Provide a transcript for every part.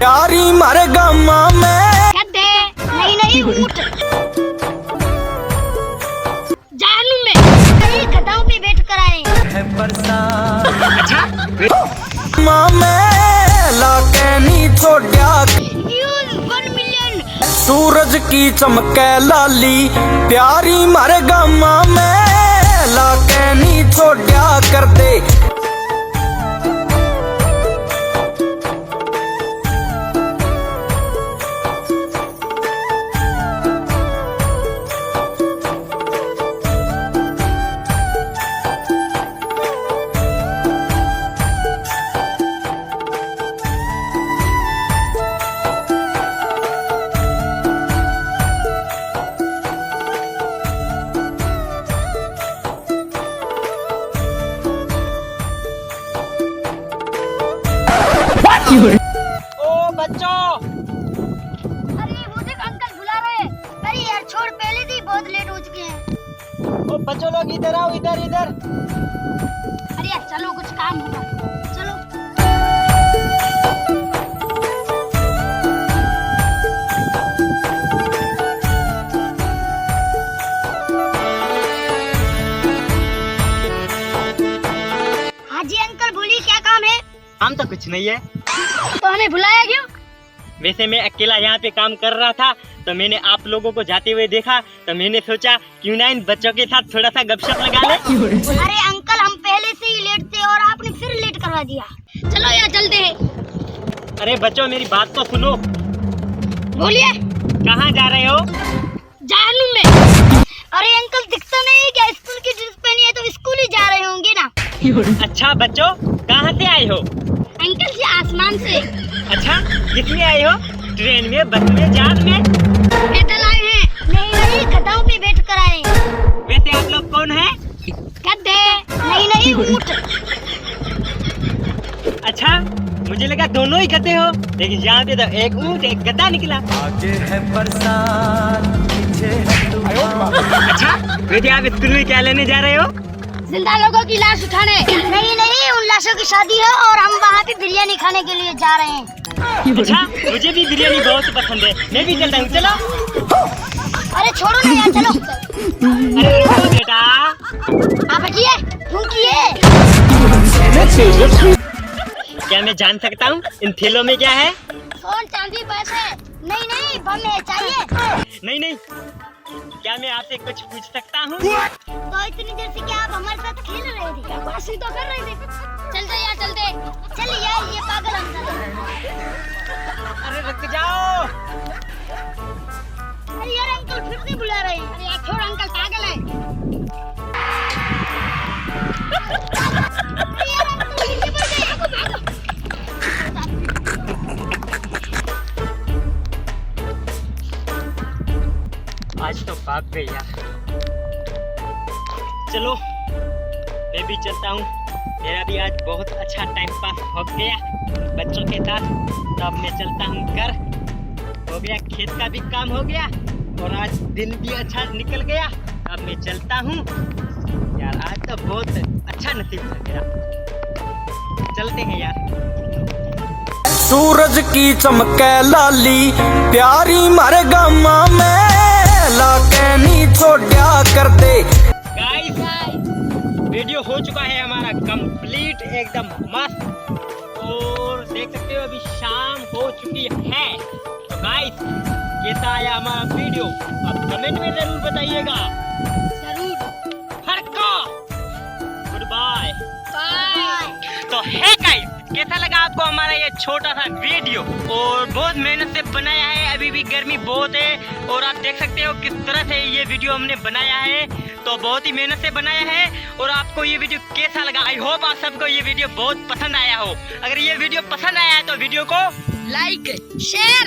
यारी मारे गामा में गद्दे नहीं ऊंट जानू में कई गधाओं पे बैठ कर आए है माँ में लाके नी छोड़या व्यूज 1 मिलियन सूरज की चमके लाली प्यारी मारे गामा में लाके नी छोड़या कर दे। ओ बच्चों, अरे वो देख अंकल बुला रहे हैं। अरे यार छोड़, पहले से ही बहुत लेट हो चुके हैं। ओ बच्चों लोग इधर आओ, इधर इधर। अरे यार चलो, कुछ काम होगा, चलो। हाँ जी अंकल, बोलिए क्या काम है? काम तो कुछ नहीं है। तो हमें बुलाया क्यों? वैसे मैं अकेला यहाँ पे काम कर रहा था, तो मैंने आप लोगों को जाते हुए देखा, तो मैंने सोचा क्यों ना इन बच्चों के साथ थोड़ा सा गपशप लगा ले। अरे अंकल, हम पहले से ही लेट थे और आपने फिर लेट करवा दिया। चलो यार चलते हैं। अरे बच्चों, मेरी बात तो सुनो। बोलिए। कहाँ जा रहे हो? जानू में। अरे अंकल, दिखता नहीं है क्या? स्कूल की ड्रेस पहनी है तो स्कूल ही जा रहे होंगे ना। अच्छा बच्चों, कहाँ से आए हो? अंकल जी आसमान से। अच्छा, किसमें आए हो? ट्रेन में, बस में, जहाज में? पैदल आए हैं। नहीं गधाओं पे बैठ कर आए हैं। वैसे आप लोग कौन हैं? गधे नहीं ऊंट। अच्छा, मुझे लगा दोनों ही गधे हो, लेकिन यहाँ पे तो एक ऊंट एक गधा निकला। आगे है बरसात पीछे है तूफान। अच्छा, वैसे आप स्कूल में क्या लेने जा रहे हो? जिंदा लोगों की लाश उठाने। नहीं, उन लाशों की शादी है और हम वहाँ पे बिरयानी खाने के लिए जा रहे हैं। अच्छा, मुझे भी बिरयानी बहुत पसंद है, मैं भी चलता हूँ, चलो। अरे छोड़ो ना यार, चलो। अरे रुको बेटा। आप हटिए, रुकिए। क्या मैं जान सकता हूँ इन थैलों में क्या है? सोन चांदी पैसे। नहीं बम है, चाहिए? नहीं, क्या मैं आपसे कुछ पूछ सकता हूँ? तो इतनी देर से क्या आप हमारे साथ खेल रहे थे? बकवासी तो कर रहे थे। चलते। चल यार, ये पागल अंकल है। अरे रुक जाओ। अरे यार अंकल फिर से बुला रहे हैं। अरे यार छोड़, अंकल पागल है। अरे यार अंकल नीचे पड़ गए, भागो। आज तो भाग गई यार। चलो, मैं भी चलता हूँ, मेरा भी आज बहुत अच्छा टाइम पास हो गया बच्चों के साथ। तो अब मैं चलता हूँ घर। हो गया, खेत का भी काम हो गया और आज दिन भी अच्छा निकल गया। अब मैं चलता हूँ यार, आज तो बहुत अच्छा नसीब हो गया। चलते हैं यार। सूरज की चमके लाली प्यारी मारे गामा में लाके नी छोड़या कर दे। गाइस, वीडियो हो चुका है हमारा कंप्लीट, एकदम मस्त। और देख सकते हो अभी शाम हो चुकी है। तो गाइस, कैसा आया हमारा वीडियो आप कमेंट में जरूर बताइएगा। Goodbye. तो है गाइस, कैसा लगा आपको हमारा ये छोटा सा वीडियो? और बहुत मेहनत से बनाया है, अभी भी गर्मी बहुत है और आप देख सकते हो किस तरह से ये वीडियो हमने बनाया है। तो बहुत ही मेहनत से बनाया है। और आपको ये वीडियो कैसा लगा? आई होप आप सबको ये वीडियो बहुत पसंद आया हो। अगर ये वीडियो पसंद आया है तो वीडियो को लाइक, शेयर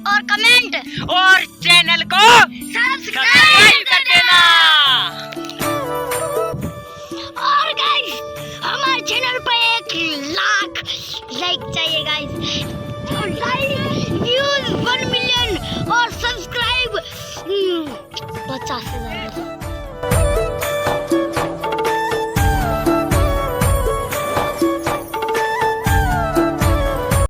और कमेंट और चैनल को सब्सक्राइब कर देना। और गाइस, हमारे चैनल पे 1 लाख लाइक चाहिए गाइस। तो लाइक, व्यूज 1 मिलियन और सब्सक्राइब 50,000।